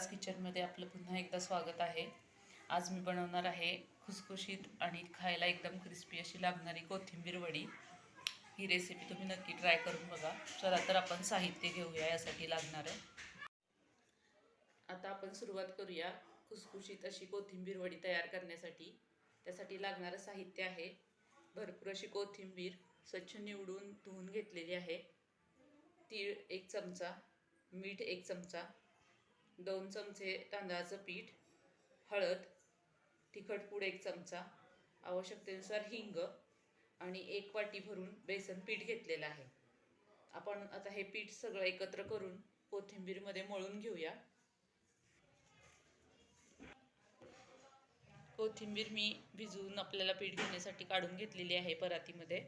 सविताज किचनमध्ये आपलं पुन्हा एकदा स्वागत आहे। आज मी बनवणार आहे खुसखुशीत आणि खायला एकदम क्रिस्पी अशी लागणारी कोथिंबीर वडी। ही रेसिपी तुम्ही नक्की ट्राय करून बघा। चला तर आपण साहित्य घेऊया यासाठी लागणारं। आता आपण सुरुवात करूया खुसखुशीत अशी कोथिंबीर वडी तयार करण्यासाठी। त्यासाठी लागणारं साहित्य आहे भरपूर अशी कोथिंबीर स्वच्छ निवडून धुवून घेतलेली आहे, तीळ 1 चमचा, मीठ 1 चमचा, 2 चमचे तांदळाचं पीठ, हळद, तिखट पूड 1 चमचा, आवश्यकतेनुसार हिंग आणि 1 वाटी भरून बेसन पीठ घेतलेलं आहे। आपण आता हे पीठ सगळं एकत्र करून कोथिंबीरमध्ये मळून घेऊया। कोथिंबीर मी भिजवून आपल्याला पीठ घेण्यासाठी काढून घेतलेली आहे परातीमध्ये।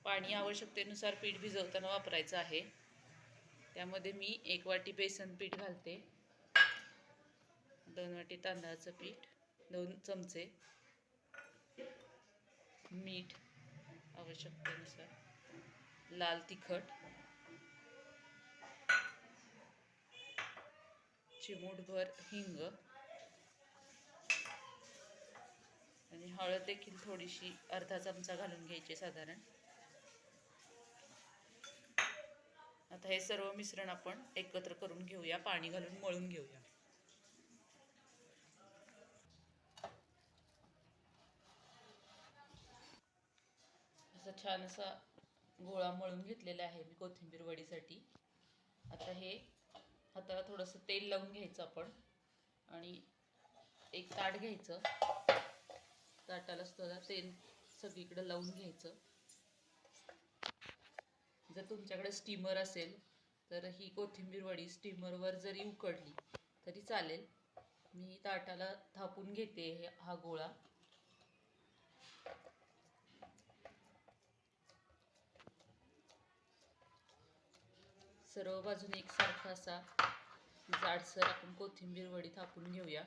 पाणी आवश्यकतेनुसार पीठ भिजवताना वापरायचं आहे। त्यामध्ये मी 1 वाटी बेसन पीठ घालते, 2 वाटी तांदळाचं पीठ, 2 चमचे मीठ आवश्यकतेनुसार, लाल तिखट, चिमूटभर हिंग आणि हळद देखील थोडीशी अर्धा चमचा घालून घ्यायची साधारण। आता हे सर्व मिश्रण आपण एकत्र करून घेऊया, पाणी घालून मळून घेऊया। असा छान असा गोळा मळून घेतलेला आहे मी कोथिंबीर वडीसाठी। आता हे हाताला थोडंसं तेल लावून घ्यायचं आपण आणि एक ताट घ्यायचं, ताटाला सुद्धा तेल सगळीकडे लावून घ्यायचं। जर तुमच्याकडे स्टीमर असेल तर ही कोथिंबीर वडी स्टीमरवर जरी उकडली तरी चालेल। मी ताटाला थापून घेते हा गोळा। सर्व बाजूने एकसारखा असा जाडसर आपण कोथिंबीर वडी थापून घेऊया।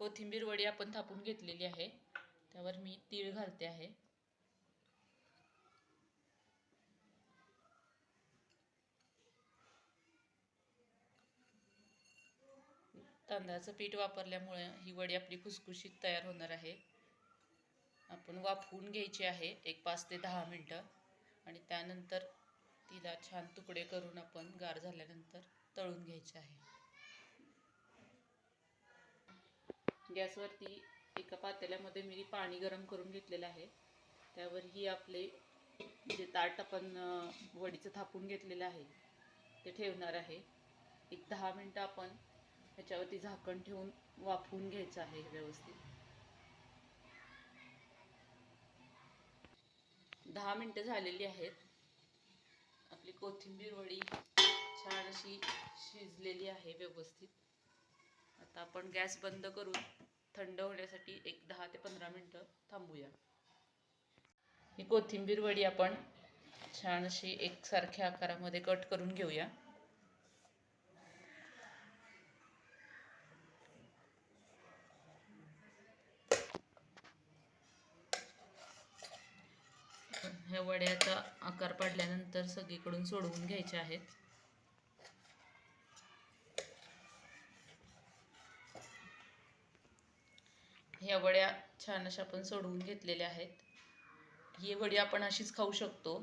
कोथिंबीर वडी आपण थापून घेतलेली आहे, त्यावर मी तीळ घालते आहे। तांदळाचं पीठ वापरल्यामुळे ही वडी आपली खुसखुशीत तयार होणार आहे। आपण वाफवून घ्यायची आहे एक 5 ते 10 मिनिटं आणि त्यानंतर तिला छान तुकडे करून आपण गार झाल्यानंतर तळून घ्यायचे आहे। गॅसवरती एका पातेल्यामध्ये मी पाणी गरम करून घेतलेलं आहे, त्यावर ही आपले जे ताट आपण वडीचं थापून घेतलेलं आहे ते ठेवणार आहे। एक 10 मिनिटं आपण ह्याच्यावरती झाकण ठेवून वाफवून घ्यायचं आहे व्यवस्थित। 10 मिनिटं झालेली आहेत। आपली कोथिंबीर वडी छान अशी शिजलेली आहे व्यवस्थित। आता आपण गॅस बंद करून थंड होण्यासाठी एक 10 ते 15 मिनिटं थांबूया। ही कोथिंबीर वडी आपण छान अशी एकसारख्या आकारामध्ये कट करून घेऊया। ह्या वड्याचा आकार पाडल्यानंतर सगळीकडून सोडवून घ्यायच्या आहेत। ह्या वड्या छान अशा आपण सोडवून घेतलेल्या आहेत। ही वडी आपण अशीच खाऊ शकतो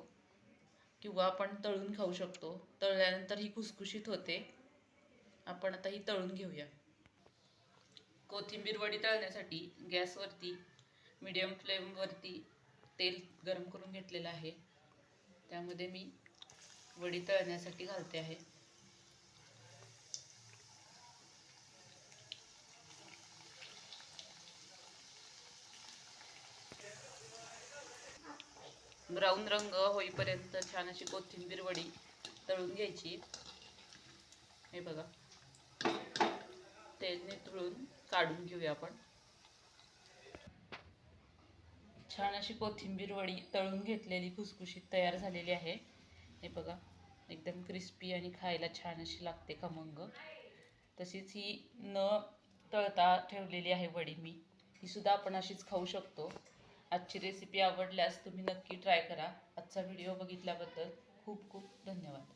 किंवा आपण तळून खाऊ शकतो। तळल्यानंतर ही खुसखुशीत होते। आपण आता ही तळून घेऊया। कोथिंबीर वडी तळण्यासाठी गॅसवरती मीडियम फ्लेमवरती तेल गरम करून घेतलेलं आहे, त्यामध्ये मी वडी तळण्यासाठी घालते आहे। ब्राऊन रंग होईपर्यंत छान अशी कोथिंबीर वडी तळून घ्यायची। हे बघा, तेल नितळून काढून घेऊया आपण। छान अशी कोथिंबीर वडी तळून घेतलेली खुसखुशीत तयार झालेली आहे। हे बघा, एकदम क्रिस्पी आणि खायला छान अशी लागते खमंग। तशीच ही न तळता ठेवलेली आहे वडी मी, ही सुद्धा आपण अशीच खाऊ शकतो। आजची रेसिपी आवडल्यास तुम्ही नक्की ट्राय करा. आजचा व्हिडिओ बघितल्याबद्दल खूप खूप धन्यवाद.